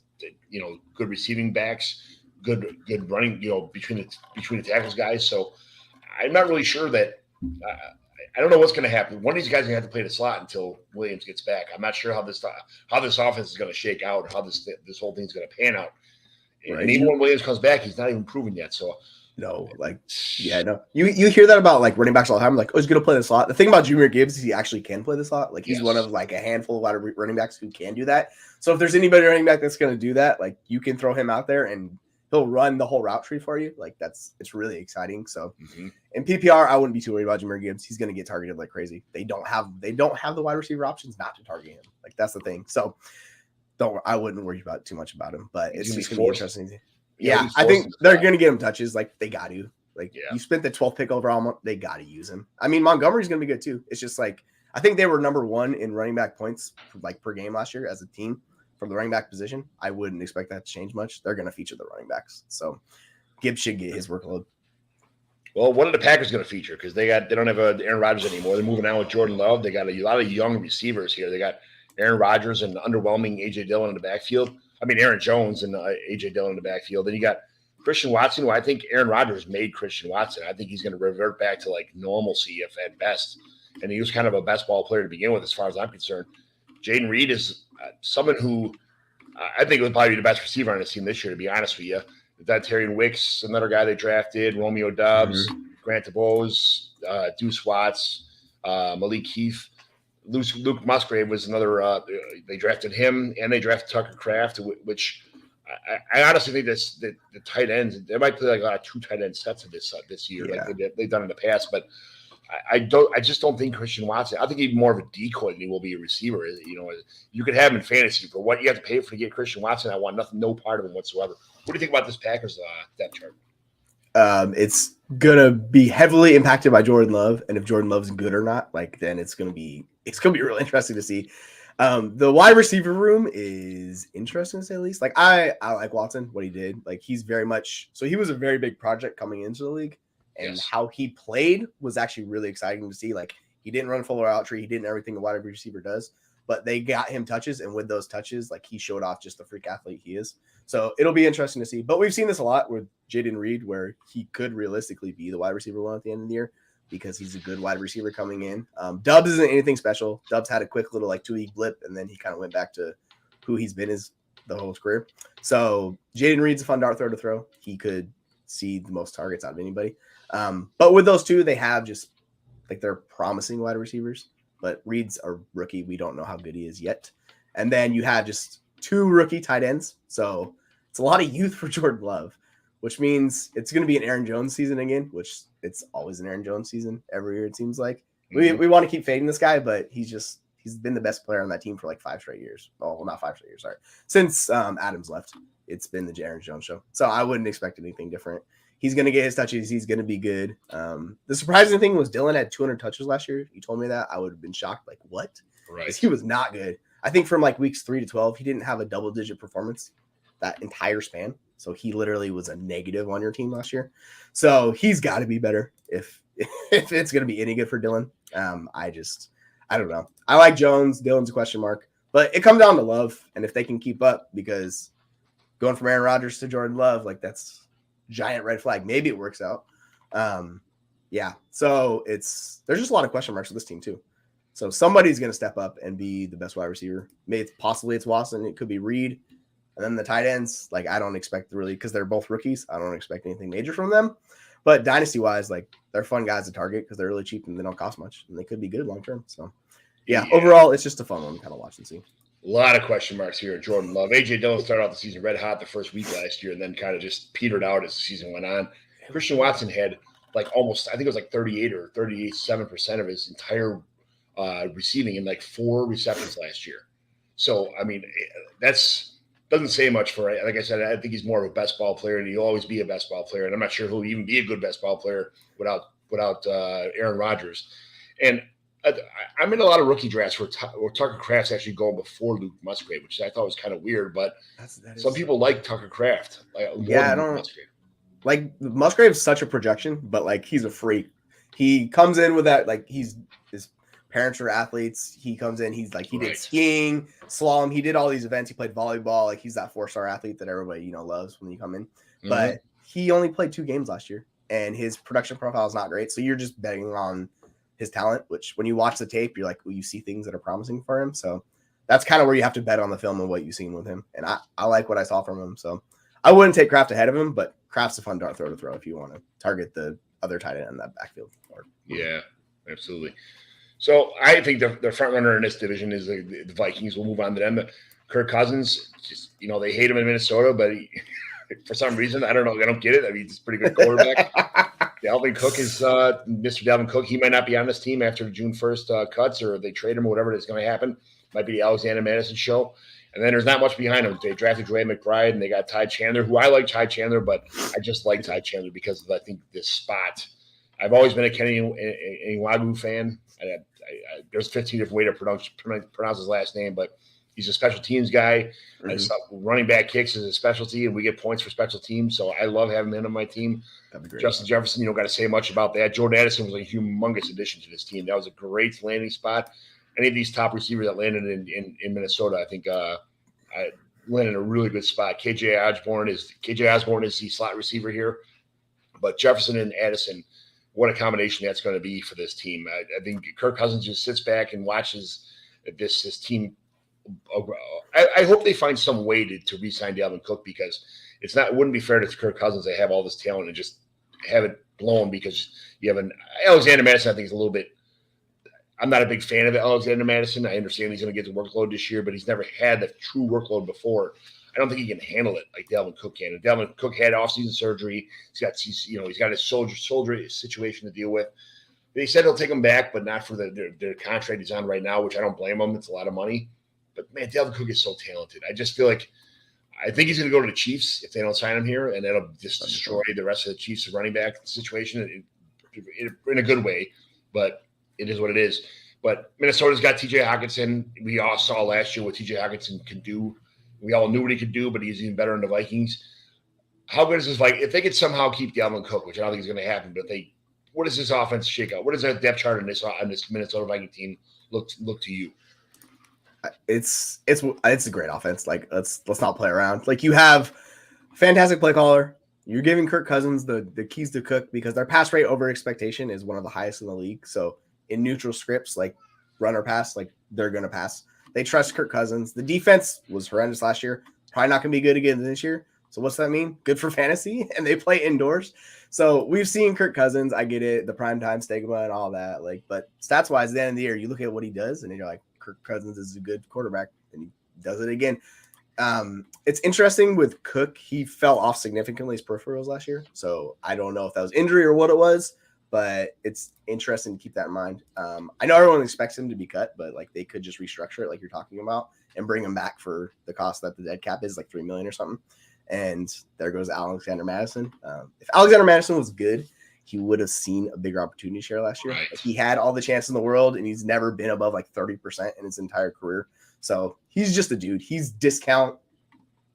good receiving backs, good running, between the tackles guys. So I'm not really sure that I don't know what's going to happen. One of these guys is going to have to play the slot until Williams gets back. I'm not sure how this offense is going to shake out, or how this whole thing's going to pan out. Right. And even when Williams comes back, he's not even proven yet. So No, like, yeah, no. You hear that about like running backs all the time. Like, oh, he's gonna play the slot. The thing about Jahmyr Gibbs is he actually can play the slot. Like, he's one of like a handful of wide running backs who can do that. So if there's anybody running back that's gonna do that, like, you can throw him out there and he'll run the whole route tree for you. Like, it's really exciting. So in PPR, I wouldn't be too worried about Jahmyr Gibbs. He's gonna get targeted like crazy. They don't have the wide receiver options not to target him. Like, that's the thing. So I wouldn't worry about too much about him. But it's just gonna be interesting. Yeah, I think they're going to get him touches. Like, they got to. Like, you spent the 12th pick overall. They got to use him. I mean, Montgomery's going to be good, too. It's just like, I think they were number 1 in running back points, like, per game last year as a team from the running back position. I wouldn't expect that to change much. They're going to feature the running backs. So, Gibbs should get his workload. Well, what are the Packers going to feature? Because they don't have Aaron Rodgers anymore. They're moving on with Jordan Love. They got a lot of young receivers here. They got Aaron Rodgers and underwhelming A.J. Dillon in the backfield. I mean, Aaron Jones and A.J. Dillon in the backfield. Then you got Christian Watson, who I think Aaron Rodgers made Christian Watson. I think he's going to revert back to like normalcy if at best. And he was kind of a best ball player to begin with, as far as I'm concerned. Jaden Reed is someone who I think would probably be the best receiver on his team this year, to be honest with you. That Terry Wicks, another guy they drafted, Romeo Doubs, Grant DeBose, Deuce Watts, Malik Heath. Luke Musgrave was another. They drafted him, and they drafted Tucker Kraft, which I honestly think the tight ends, they might play like a lot of 2 tight end sets of this year, like they've done in the past. But I just don't think Christian Watson. I think he's more of a decoy than he will be a receiver. You know, you could have him in fantasy for what you have to pay for to get Christian Watson. I want no part of him whatsoever. What do you think about this Packers depth chart? It's gonna be heavily impacted by Jordan Love, and if Jordan Love's good or not, like, then it's gonna be real interesting to see. The wide receiver room is interesting to say the least. Like, I like Watson, what he did. Like, he's very much so he was a very big project coming into the league, and how he played was actually really exciting to see. Like, he didn't run full route tree, he didn't everything a wide receiver does, but they got him touches, and with those touches, like, he showed off just the freak athlete he is. So it'll be interesting to see. But we've seen this a lot with Jaden Reed, where he could realistically be the wide receiver 1 at the end of the year because he's a good wide receiver coming in. Dubs isn't anything special. Dubs had a quick little like 2-week blip, and then he kind of went back to who he's been the whole career. So Jaden Reed's a fun dart throw to throw. He could see the most targets out of anybody. But with those two, they have just like they're promising wide receivers. But Reed's a rookie. We don't know how good he is yet. And then you have just 2 rookie tight ends. So it's a lot of youth for Jordan Love, which means it's going to be an Aaron Jones season again, which it's always an Aaron Jones season every year, it seems like. We want to keep fading this guy, but he's been the best player on that team for like 5 straight years. Oh, well, not 5 straight years, sorry. Since Adams left, it's been the Aaron Jones show. So I wouldn't expect anything different. He's going to get his touches. He's going to be good. The surprising thing was Dylan had 200 touches last year. You told me that. I would have been shocked. Like, what? Right. Because he was not good. I think from like weeks 3 to 12, he didn't have a double-digit performance that entire span. So he literally was a negative on your team last year. So he's got to be better if it's going to be any good for Dylan. I don't know. I like Jones. Dylan's a question mark. But it comes down to Love, and if they can keep up, because going from Aaron Rodgers to Jordan Love, like, that's giant red flag. Maybe it works out. Yeah. So there's just a lot of question marks with this team too. So somebody's going to step up and be the best wide receiver. Possibly it's Watson. It could be Reed. And then the tight ends, like, I don't expect really, because they're both rookies, I don't expect anything major from them. But dynasty-wise, like, they're fun guys to target because they're really cheap and they don't cost much. And they could be good long-term. So, yeah, overall, it's just a fun one to kind of watch and see. A lot of question marks here at Jordan Love. A.J. Dillon started off the season red hot the first week last year and then kind of just petered out as the season went on. Christian Watson had, like, almost, I think it was like 38 or 37% of his entire receiving in, like, 4 receptions last year. So, I mean, doesn't say much for it. Like I said, I think he's more of a best ball player, and he'll always be a best ball player. And I'm not sure he'll even be a good best ball player without Aaron Rodgers. And I'm in a lot of rookie drafts where Tucker Kraft's actually going before Luke Musgrave, which I thought was kind of weird. But some people like Tucker Kraft. Like, I don't Musgrave. Like, Musgrave's such a projection, but like, he's a freak. He comes in with that, like, his parents are athletes. He comes in, he's like, he did skiing, slalom, he did all these events, he played volleyball. Like, he's that 4-star athlete that everybody, loves when you come in. Mm-hmm. But he only played 2 games last year, and his production profile is not great. So you're just betting on his talent, which when you watch the tape, you're like, well, you see things that are promising for him. So that's kind of where you have to bet on the film and what you've seen with him. And I like what I saw from him. So I wouldn't take Kraft ahead of him, but Kraft's a fun dart throw to throw if you want to target the other tight end in that backfield. Yeah, absolutely. So I think the front runner in this division is the Vikings. We'll move on to them. Kirk Cousins, just they hate him in Minnesota, but for some reason, I don't know. I don't get it. I mean, he's a pretty good quarterback. Dalvin Cook is Mr. Dalvin Cook. He might not be on this team after June 1st cuts, or they trade him, or whatever is going to happen. Might be the Alexander Madison show. And then there's not much behind him. They drafted Dre McBride, and they got Ty Chandler, who I like Ty Chandler, but I just like Ty Chandler because of, I think, this spot. I've always been a Kenny Nwagwu fan. There's 15 different ways to pronounce his last name, but he's a special teams guy. Running back kicks is a specialty, and we get points for special teams. So I love having him on my team. That'd be great. Justin Jefferson, got to say much about that. Jordan Addison was a humongous addition to this team. That was a great landing spot. Any of these top receivers that landed in Minnesota, I think I landed in a really good spot. KJ Osborne is the slot receiver here, but Jefferson and Addison, what a combination that's going to be for this team. I think Kirk Cousins just sits back and watches this team. I hope they find some way to re-sign Dalvin Cook, because it wouldn't be fair to Kirk Cousins to have all this talent and just have it blown because you have an Alexander Madison. I think is a little bit. I'm not a big fan of Alexander Madison. I understand he's going to get the workload this year, but he's never had the true workload before. I don't think he can handle it like Dalvin Cook can. And Dalvin Cook had offseason surgery. He's got his shoulder situation to deal with. They said he'll take him back, but not for the contract he's on right now, which I don't blame him. It's a lot of money. But, man, Dalvin Cook is so talented. I just feel like I think he's going to go to the Chiefs if they don't sign him here, and that'll just destroy the rest of the Chiefs' running back situation in a good way. But it is what it is. But Minnesota's got TJ Hockenson. We all saw last year what TJ Hockenson can do. We all knew what he could do, but he's even better in the Vikings. How good is this? If they could somehow keep Dalvin Cook, which I don't think is going to happen, but what does this offense shake out? What does that depth chart on this Minnesota Viking team look to you? It's a great offense. Let's not play around. You have fantastic play caller. You're giving Kirk Cousins the keys to Cook because their pass rate over expectation is one of the highest in the league. So in neutral scripts, run or pass, they're going to pass. They trust Kirk Cousins. The defense was horrendous last year. Probably not going to be good again this year. So what's that mean? Good for fantasy, and they play indoors. So we've seen Kirk Cousins. I get it, the primetime stigma and all that. But stats wise, at the end of the year, you look at what he does, and you're like, Kirk Cousins is a good quarterback, and he does it again. It's interesting with Cook. He fell off significantly his peripherals last year. So I don't know if that was injury or what it was, but it's interesting to keep that in mind. I know everyone expects him to be cut, but they could just restructure it like you're talking about and bring him back for the cost that the dead cap is, $3 million or something. And there goes Alexander Madison. If Alexander Madison was good, he would have seen a bigger opportunity share last year. Right. He had all the chance in the world, and he's never been above 30% in his entire career. So he's just a dude. He's discount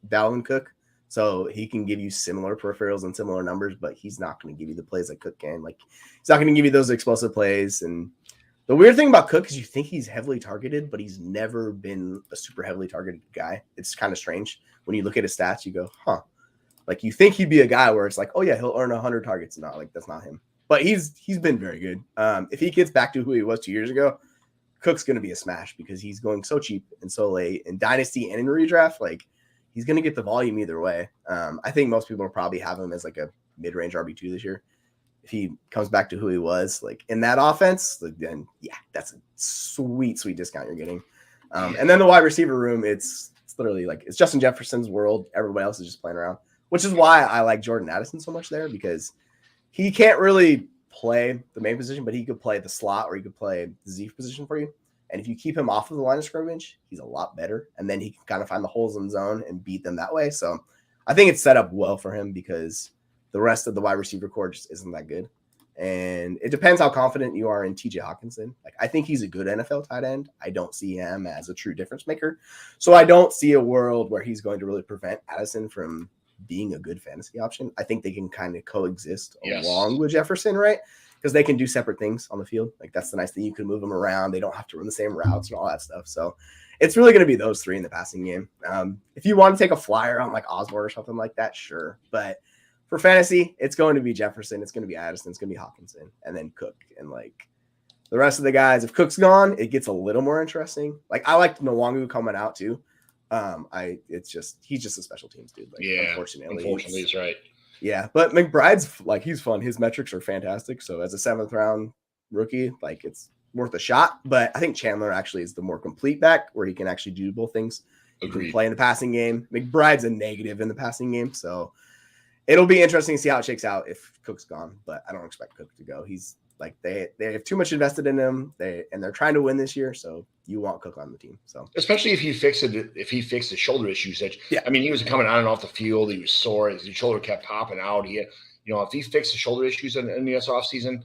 Dalvin Cook. So he can give you similar peripherals and similar numbers, but he's not going to give you the plays that Cook can. He's not going to give you those explosive plays. And the weird thing about Cook is you think he's heavily targeted, but he's never been a super heavily targeted guy. It's kind of strange. When you look at his stats, you go, huh. You think he'd be a guy where it's oh, yeah, he'll earn 100 targets. No, that's not him. But he's been very good. If he gets back to who he was 2 years ago, Cook's going to be a smash because he's going so cheap and so late in Dynasty and in redraft. He's going to get the volume either way. I think most people will probably have him as a mid-range RB2 this year. If he comes back to who he was in that offense, then yeah, that's a sweet, sweet discount you're getting. And then the wide receiver room, it's literally it's Justin Jefferson's world. Everybody else is just playing around, which is why I like Jordan Addison so much there, because he can't really play the main position, but he could play the slot or he could play the Zeke position for you. And if you keep him off of the line of scrimmage, he's a lot better. And then he can kind of find the holes in the zone and beat them that way. So I think it's set up well for him because the rest of the wide receiver core just isn't that good. And it depends how confident you are in TJ Hockenson. I think he's a good NFL tight end. I don't see him as a true difference maker. So I don't see a world where he's going to really prevent Addison from being a good fantasy option. I think they can kind of coexist along with Jefferson, right? Because they can do separate things on the field. That's the nice thing. You can move them around. They don't have to run the same routes and all that stuff. So it's really going to be those three in the passing game. If you want to take a flyer on Osborne or something like that, sure. But for fantasy, it's going to be Jefferson. It's going to be Addison. It's going to be Hockenson. And then Cook. And the rest of the guys, if Cook's gone, it gets a little more interesting. I liked Nwagwu coming out too. He's just a special teams dude. Like, Yeah, unfortunately, he's right. Yeah, but McBride's like he's fun. His metrics are fantastic. So as a 7th round rookie, like it's worth a shot. But I think Chandler actually is the more complete back where he can actually do both things. He can play in the passing game. McBride's a negative in the passing game, so it'll be interesting to see how it shakes out if Cook's gone. But I don't expect Cook to go. He's like they have too much invested in him. They're trying to win this year, so you want Cook on the team. So especially if he fixed the shoulder issues that I mean, he was coming on and off the field. He was sore. His shoulder kept popping out. He had, if he fixed the shoulder issues in the offseason,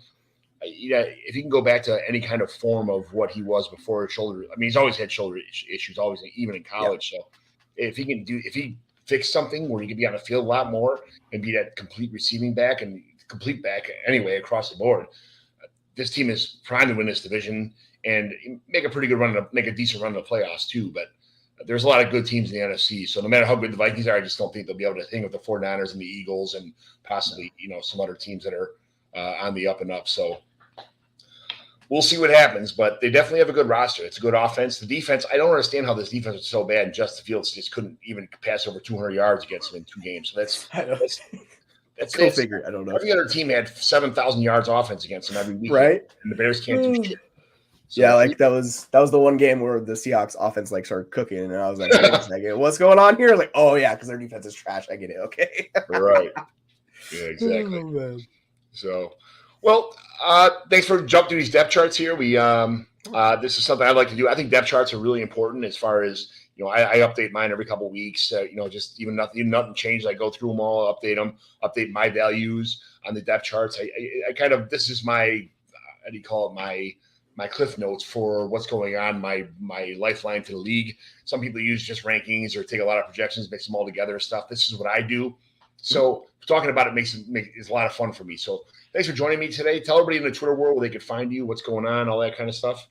if he can go back to any kind of form of what he was before his shoulder. I mean, he's always had shoulder issues, always, even in college. So if he fix something where he could be on the field a lot more and be that complete receiving back and complete back anyway across the board, this team is primed to win this division and make a pretty good run, make a decent run in the playoffs too. But there's a lot of good teams in the NFC. So no matter how good the Vikings are, I just don't think they'll be able to hang with the 49ers and the Eagles and possibly, some other teams that are on the up and up. So we'll see what happens, but they definitely have a good roster. It's a good offense. The defense, I don't understand how this defense was so bad, and Justin Fields just couldn't even pass over 200 yards against them in 2 games. So that's go figure. I don't know. Every other team had 7,000 yards offense against them every week, right? And the Bears can't do shit. So, yeah, like that was the one game where the Seahawks offense like started cooking, and I was like, wait a second, what's going on here? Like, oh yeah, because their defense is trash. I get it. Okay, right. Yeah, exactly. Oh, so, well, thanks for jumping through these depth charts here. We this is something I'd like to do. I think depth charts are really important as far as I update mine every couple of weeks. Just even nothing changed. I go through them all, update my values on the depth charts. I kind of, this is my, how do you call it, my cliff notes for what's going on, my lifeline to the league. Some people use just rankings or take a lot of projections, mix them all together and stuff. This is what I do. So talking about it is a lot of fun for me. So thanks for joining me today. Tell everybody in the Twitter world where they can find you, what's going on, all that kind of stuff.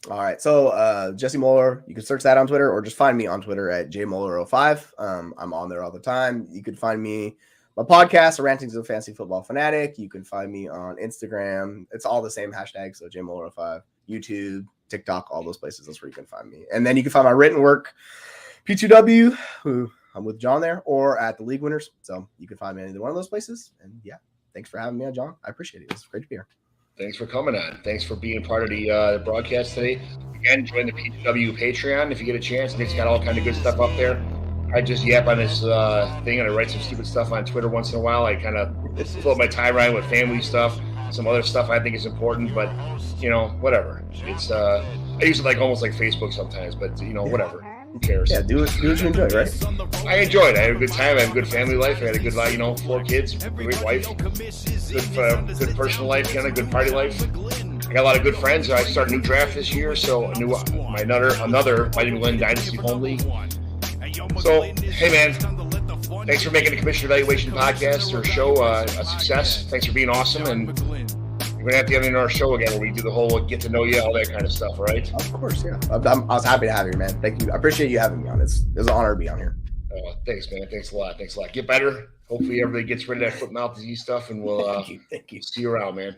All right. So Jesse Moeller, you can search that on Twitter or just find me on Twitter at jmoeller05. I'm on there all the time. You can find me, my podcast, Rantings of a Fantasy Football Fanatic. You can find me on Instagram. It's all the same hashtag. So jmoeller05, YouTube, TikTok, all those places. That's where you can find me. And then you can find my written work, P2W, who I'm with John there, or at the League Winners. So you can find me in either one of those places. And yeah, thanks for having me on, John. I appreciate it. It was great to be here. Thanks for coming on. Thanks for being part of the broadcast today. Again, join the P2W Patreon if you get a chance. Nick's got all kind of good stuff up there. I just yap on this thing and I write some stupid stuff on Twitter once in a while. I kind of fill up my timeline with family stuff, some other stuff I think is important, but whatever. It's I use it almost like Facebook sometimes, but whatever. Who cares? Yeah, do what you enjoy, right? I enjoyed it. I had a good time. I have a good family life. I had a good life, 4 kids, great wife, good personal life, kind of good party life. I got a lot of good friends. I started a new draft this year, so another Mighty Glen Dynasty Home League. So, hey man, thanks for making the Commissioner Evaluation Podcast or show a success. Thanks for being awesome, and we're gonna have to get into our show again where we do the whole get to know you, all that kind of stuff, right? Of course, yeah. I was happy to have you, man. Thank you. I appreciate you having me on. It's an honor to be on here. Thanks, man. Thanks a lot. Get better. Hopefully everybody gets rid of that foot, mouth disease stuff, and we'll thank you. See you around, man.